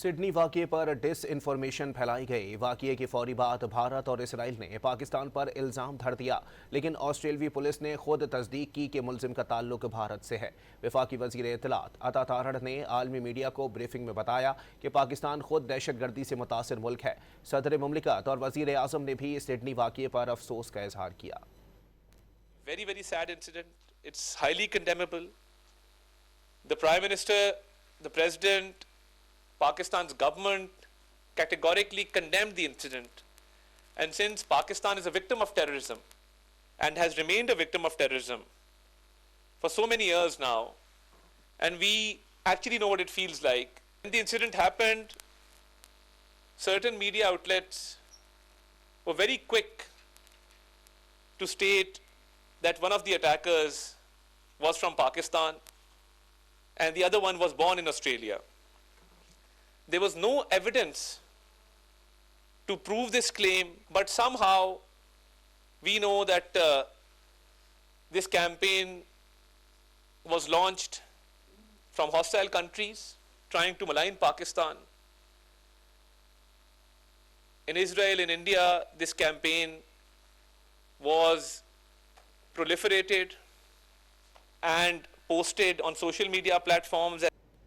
Sydney واقعے پر ڈس information پھیلائی گئی۔ واقعے کی فوری بعد بھارت اور اسرائیل نے پاکستان پر الزام دھر دیا، لیکن آسٹریلوی پولیس نے خود تصدیق کی کہ ملزم کا تعلق بھارت سے ہے۔ وفاقی وزیر اطلاعات عطا تارڑ نے عالمی میڈیا کو بریفنگ میں بتایا کہ پاکستان خود دہشتگردی سے متاثر ملک ہے۔ صدر مملکت اور وزیر اعظم نے بھی سڈنی واقعے پر افسوس کا اظہار کیا۔ Very, very sad incident. It's highly condemnable. The Prime Minister, the President, Pakistan's government categorically condemned the incident. And since Pakistan is a victim of terrorism and has remained a victim of terrorism for so many years now, and we actually know what it feels like. When the incident happened, certain media outlets were very quick to state that one of the attackers was from Pakistan and the other one was born in Australia. There was no evidence to prove this claim, but somehow we know that this campaign was launched from hostile countries trying to malign Pakistan. In Israel, in India, this campaign was proliferated and posted on social media platforms.